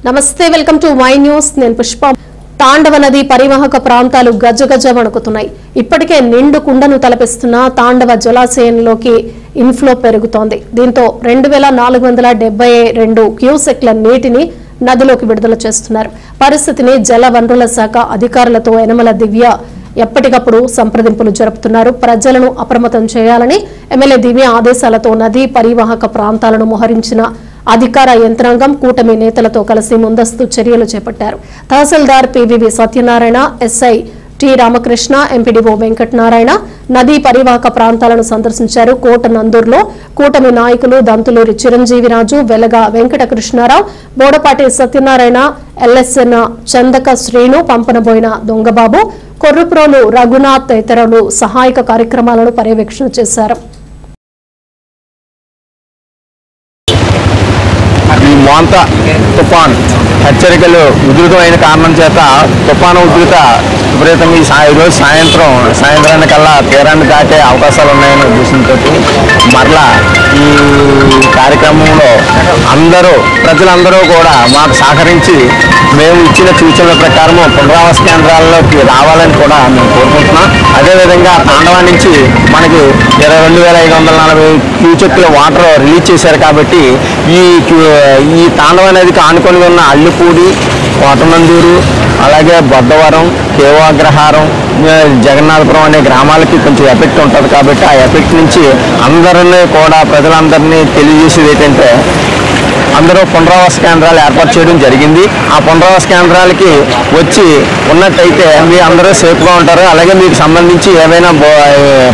నమస్తే welcome to my news నేను పుష్ప తాండవ నది పరివాహక ప్రాంతాలు గజగజ వణుకుతున్నాయి. ఇప్పటికే నిండు కుండను తలపిస్తున్న తాండవ జలాశయంలోకి ఇన్ఫ్లో పెరుగుతోంది. దీంతో 2472 క్యూసెక్ల నీటిని నదిలోకి విడుదల చేస్తున్నారు. పరిస్థితిని జల వనరుల శాఖ అధికారులతో యనమల దివ్య ఎప్పటికప్పుడు సంప్రదింపులు జరుపుతున్నారు. ప్రజలను అప్రమత్తం చేయాలని ఎమ్మెల్యే దివ్య ఆదేశాలతో నదీ పరివాహక ప్రాంతాలను మోహరించిన అధికార యంత్రాంగం కూటమి నేతలతో కలిసి ముందస్తు చర్యలు చేపట్టారు. Tahsildar PVV Satyanarayana, SI T Ramakrishna, MPDO Venkatanarayana నదీ పరివాహక ప్రాంతాలను సందర్శించారు. కోటనందూరులో కూటమి నాయకులు దంతులూరి చిరంజీవిరాజు, వెలగ వెంకటకృష్ణారావు, బోడపాటి సత్యనారాయణ, ఎల్ఎస్ఎన్ చందక శ్రీను, పంపనబోయిన దొంగబాబు, కొర్రుప్రోలు రఘునాథ్ తదితరులు సహాయక కార్యక్రమాలను పర్యవేక్షణ చేశారు. మోంత తుఫాన్ హెచ్చరికలు ఉధృతమైన కారణం చేత తుఫాను ఉధృత విపరీతంగా ఈరోజు సాయంత్రానికల్లా తీరాన్ని దాటే అవకాశాలు ఉన్నాయనే ఉద్దేశంతో మరలా ఈ కార్యక్రమంలో ప్రజలందరూ కూడా మాకు సహకరించి మేము ఇచ్చిన సూచనల ప్రకారము పునరావాస కేంద్రాల్లోకి రావాలని కూడా మేము కోరుకుంటున్నాం. అదేవిధంగా తాండవా నుంచి మనకి 22,540 క్యూసెక్ల వాటర్ రిలీజ్ చేశారు. కాబట్టి ఈ తాండవ నదికి ఆనుకొని ఉన్న అల్లిపూడి, కోటనందూరు, అలాగే బొద్దవరం, కేవాగ్రహారం, జగన్నాథపురం అనే గ్రామాలకి కొంచెం ఎఫెక్ట్ ఉంటుంది. కాబట్టి ఆ ఎఫెక్ట్ నుంచి ప్రజలందరినీ తెలియజేసేది ఏంటంటే అందరూ పునరావాస కేంద్రాలు ఏర్పాటు చేయడం జరిగింది. ఆ పునరావాస కేంద్రాలకి వచ్చి ఉన్నట్టయితే మీ అందరూ సేఫ్గా ఉంటారు. అలాగే మీకు సంబంధించి ఏవైనా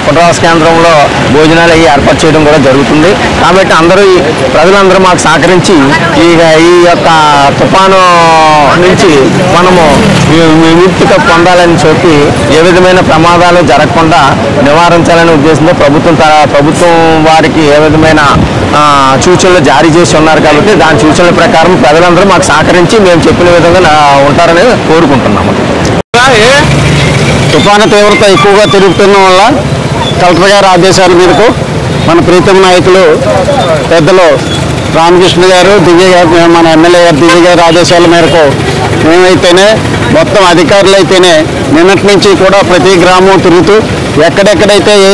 పునరావాస కేంద్రంలో భోజనాలు అవి ఏర్పాటు చేయడం కూడా జరుగుతుంది. కాబట్టి ప్రజలందరూ మాకు సహకరించి ఈ యొక్క తుఫాను నుంచి మనము విముక్తి పొందాలని చెప్పి ఏ విధమైన ప్రమాదాలు జరగకుండా నివారించాలనే ఉద్దేశంతో ప్రభుత్వం వారికి ఏ విధమైన సూచనలు జారీ చేసి ఉన్నారు. కాబట్టి దాని సూచనల ప్రకారం ప్రజలందరూ మాకు సహకరించి మేము చెప్పిన విధంగా ఉంటారని కోరుకుంటున్నాము. తుఫాను తీవ్రత ఎక్కువగా తిరుగుతున్న వల్ల కలెక్టర్ గారి ఆదేశాల మేరకు మన ప్రీతమ నాయకులు పెద్దలు రామకృష్ణ గారు, దివ్య గారు, మన ఎమ్మెల్యే గారు దివ్య గారి ఆదేశాల మేరకు మేమైతేనే మొత్తం అధికారులు అయితేనే నిన్నటి నుంచి కూడా ప్రతి గ్రామం తిరుగుతూ ఎక్కడెక్కడైతే ఏ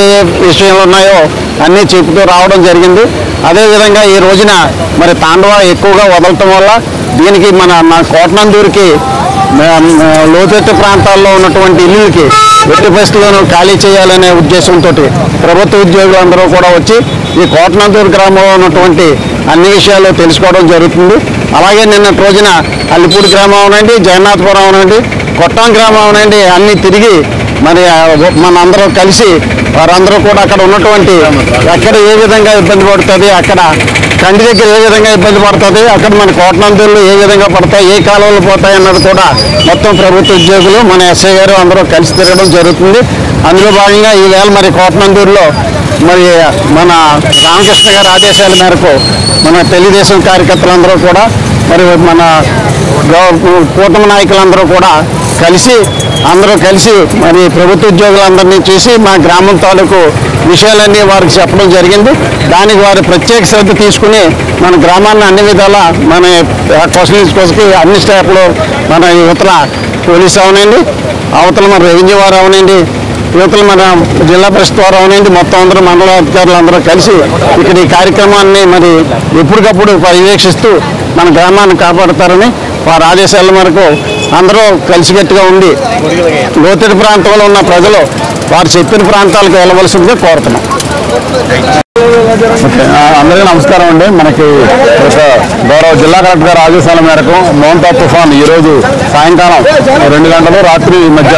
విషయాలు ఉన్నాయో అన్నీ చెబుతూ రావడం జరిగింది. అదేవిధంగా ఈ రోజున మరి తాండవ ఎక్కువగా వదలటం వల్ల దీనికి మన కోటనందూరుకి లోతట్టు ప్రాంతాల్లో ఉన్నటువంటి ఇల్లులకి ఎట్టి పరిస్థితులను ఖాళీ చేయాలనే ఉద్దేశంతో ప్రభుత్వ ఉద్యోగులు అందరూ కూడా వచ్చి ఈ కోటనందూరు గ్రామంలో ఉన్నటువంటి అన్ని విషయాలు తెలుసుకోవడం జరుగుతుంది. అలాగే నిన్నటి రోజున అల్లిపూడి గ్రామం అవనండి, జగన్నాథపురం అవనండి, కొట్టం గ్రామం అవనండి అన్నీ తిరిగి మరి మనందరూ కలిసి వారందరూ కూడా అక్కడ ఉన్నటువంటి ఎక్కడ ఏ విధంగా ఇబ్బంది పడుతుంది, అక్కడ కండి దగ్గర ఏ విధంగా ఇబ్బంది పడుతుంది, అక్కడ మన కోటనందూరులో ఏ విధంగా పడతాయి, ఏ కాలువలు పోతాయి అన్నది కూడా మొత్తం ప్రభుత్వ ఉద్యోగులు మన ఎస్ఐ గారు అందరూ కలిసి తిరగడం జరుగుతుంది. అందులో భాగంగా ఈవేళ మరి కోటనందూరులో మరి మన రామకృష్ణ గారి ఆదేశాల మేరకు మన తెలుగుదేశం కార్యకర్తలందరూ కూడా మరి మన కూటమి నాయకులందరూ కూడా అందరూ కలిసి మరి ప్రభుత్వ ఉద్యోగులందరినీ చూసి మా గ్రామం తాలూకు విషయాలన్నీ వారికి చెప్పడం జరిగింది. దానికి వారు ప్రత్యేక శ్రద్ధ తీసుకుని మన గ్రామాన్ని అన్ని విధాలా మన కోసం అన్ని స్టాఫ్లు మన యువతల పోలీసు అవనండి, అవతల మన రెవెన్యూ వారు అవనండి, యువతలు మన జిల్లా పరిషత్ వారు అవనండి, మొత్తం అందరూ మండల అధికారులు అందరూ కలిసి ఇక్కడ ఈ కార్యక్రమాన్ని మరి ఎప్పటికప్పుడు పర్యవేక్షిస్తూ మన గ్రామాన్ని కాపాడుతారని వారి ఆదేశాల మేరకు అందరూ కలిసికట్టుగా ఉండి లోతట్టు ప్రాంతంలో ఉన్న ప్రజలు వారు చెప్పిన ప్రాంతాలకు వెళ్ళవలసిందిగా కోరుతున్నాం. అందరికీ నమస్కారం అండి. మనకి గౌరవ జిల్లా కలెక్టర్ గారి ఆదేశాల మేరకు మోంతా తుఫాన్ ఈరోజు సాయంకాలం 2 గంటలు రాత్రి మధ్య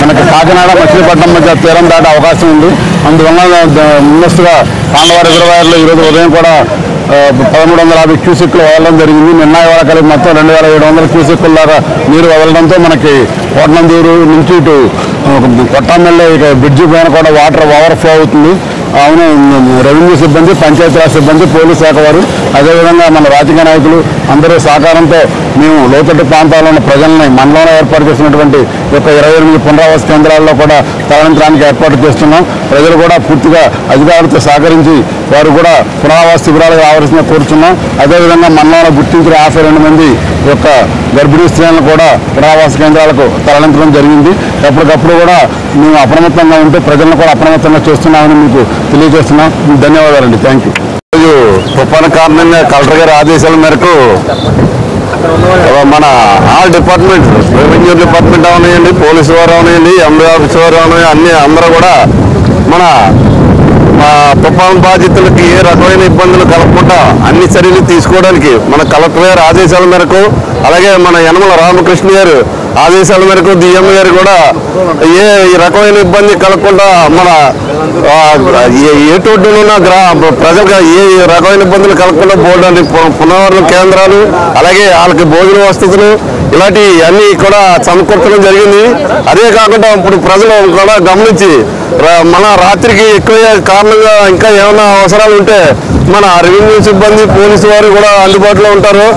మనకి కాకినాడ మచిలీపట్నం మధ్య తీరం దాటే అవకాశం ఉంది. అందువల్ల ముందస్తుగా తాండవ రిజర్వాయర్లో ఈరోజు ఉదయం కూడా 1350 క్యూసెక్లు వదలడం జరిగింది. నిన్న ఇవాళ కలిపి మొత్తం 2700 క్యూసెక్ల దాకా నీరు వదలడంతో మనకి కోటనందూరు నుంచి ఇటు కొట్టంమెల్లే బ్రిడ్జి పైన కూడా వాటర్ ఓవర్ఫ్లో అవుతుంది. అవును, రెవెన్యూ సిబ్బంది, పంచాయతీరాజ్ సిబ్బంది, పోలీస్ శాఖ వారు, అదేవిధంగా మన రాజకీయ నాయకులు అందరూ సహకారంతో మేము లోతట్టు ప్రాంతాల్లో ఉన్న ప్రజల్ని మండలంలో ఏర్పాటు చేసినటువంటి 28 పునరావాస కేంద్రాల్లో కూడా తరలించడానికి ఏర్పాటు చేస్తున్నాం. ప్రజలు కూడా పూర్తిగా అధికారులతో సహకరించి వారు కూడా పునరావాస శిబిరాలకు రావాల్సి తీసుకోవాల్సిన కోరుచున్నాం. అదేవిధంగా మండలంలో గుర్తించిన 52 మంది యొక్క గర్భిణీ స్త్రీలను కూడా పునరావాస కేంద్రాలకు తరలించడం జరిగింది. ఎప్పటికప్పుడు కూడా మేము అప్రమత్తంగా ఉంటూ ప్రజలను కూడా అప్రమత్తంగా చేస్తున్నామని మీకు తెలియజేస్తున్నాం. ధన్యవాదాలండి. Thank you. ఈరోజు తుఫాను కారణంగా కలెక్టర్ గారి ఆదేశాల మేరకు మన ఆల్ డిపార్ట్మెంట్, రెవెన్యూ డిపార్ట్మెంట్ అవనాయండి, పోలీసు వారు అవనాయండి, ఎంబీ ఆఫీస్ వారు అవనాయి, అందరూ కూడా మన తుఫాను బాధితులకి ఏ రకమైన ఇబ్బందులు కలగకుండా అన్ని చర్యలు తీసుకోవడానికి మన కలెక్టర్ గారి ఆదేశాల మేరకు, అలాగే మన యనమల రామకృష్ణ గారు ఆదేశాల మేరకు డిఎం గారు కూడా ఏ రకమైన ఇబ్బంది కలగకుండా మన ఏటొడ్డునున్న ప్రజలకు ఏ రకమైన ఇబ్బందులు కలగకుండా బోర్డు పునర్వసన కేంద్రాలు, అలాగే వాళ్ళకి భోజన వసతులు ఇలాంటి అన్ని కూడా సమకూర్చడం జరిగింది. అదే కాకుండా ఇప్పుడు ప్రజలు కూడా గమనించి మన రాత్రికి ఎక్కువ కారణంగా ఇంకా ఏమైనా అవసరాలు ఉంటే మన రెవెన్యూ సిబ్బంది, పోలీసు వారు కూడా అందుబాటులో ఉంటారు.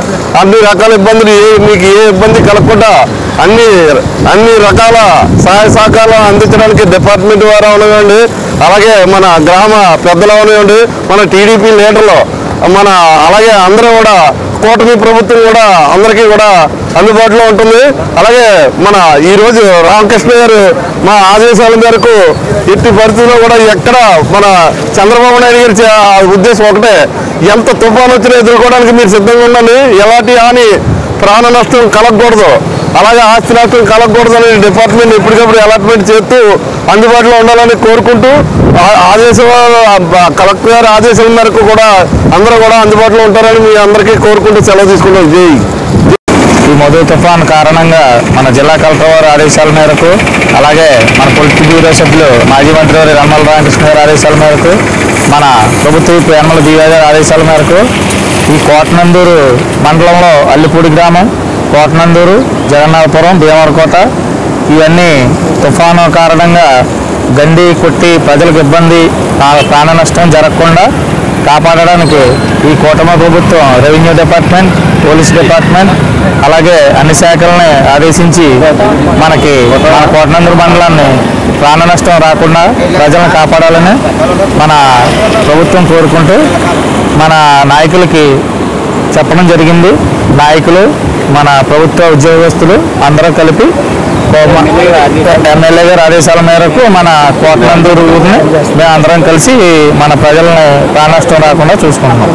అన్ని రకాల ఇబ్బందులు మీకు ఏ ఇబ్బంది కలగకుండా అన్ని రకాల సహాయ సహకారాలు అందించడానికి డిపార్ట్మెంట్ వారు అవనివ్వండి, అలాగే మన గ్రామ పెద్దలు అవనివ్వండి, మన టీడీపీ లీడర్లు మన అలాగే అందరూ కూడా కూటమి ప్రభుత్వం కూడా అందరికీ కూడా అందుబాటులో ఉంటుంది. అలాగే మన ఈరోజు రామకృష్ణ గారు మా ఆదేశాల మేరకు ఎట్టి పరిస్థితుల్లో కూడా ఎక్కడ మన చంద్రబాబు నాయుడు గారి ఉద్దేశం ఒకటే, ఎంత తుఫాను వచ్చినా ఎదుర్కోవడానికి మీరు సిద్ధంగా ఉండాలి, ఎలాంటి హాని ప్రాణ నష్టం కలగకూడదు, అలాగే ఆస్తి నష్టం కలగకూడదని డిపార్ట్మెంట్ ఎప్పటికప్పుడు అలాట్మెంట్ చేస్తూ అందుబాటులో ఉండాలని కోరుకుంటూ కలెక్టర్ గారి ఆదేశాల మేరకు కూడా అందరూ కూడా అందుబాటులో ఉంటారని మీ అందరికీ కోరుకుంటూ సెలవు తీసుకుంటాం. జై. ఈ మధు తుఫాన్ కారణంగా మన జిల్లా కలెక్టర్ వారి ఆదేశాల మేరకు, అలాగే మన పొలిటికల్ బ్యూరో సభ్యులు మాజీ మంత్రి వారి యనమల రామకృష్ణ గారి ఆదేశాల మేరకు, మన ప్రభుత్వ యనమల దివ్య గారి ఆదేశాల మేరకు ఈ కోటనందూరు మండలంలో అల్లిపూడి గ్రామం, కోటనందూరు, జగన్నాథపురం, భీమవరకోట ఇవన్నీ తుఫాను కారణంగా గండి కొట్టి ప్రజలకు ఇబ్బంది, ప్రాణ నష్టం జరగకుండా కాపాడడానికి ఈ కూటమి ప్రభుత్వం రెవెన్యూ డిపార్ట్మెంట్, పోలీస్ డిపార్ట్మెంట్ అలాగే అన్ని శాఖలని ఆదేశించి మనకి మన కోటనందూరు మండలాన్ని ప్రాణ నష్టం రాకుండా ప్రజలను కాపాడాలని మన ప్రభుత్వం కోరుకుంటూ మన నాయకులకి చెప్పడం జరిగింది. నాయకులు, మన ప్రభుత్వ ఉద్యోగస్తులు అందరూ కలిపి ఎమ్మెల్యే గారి ఆదేశాల మేరకు మన కోటనందూరు ఊరిని మేము అందరం కలిసి మన ప్రజలని ప్రాణ నష్టం రాకుండా చూసుకుంటున్నాం.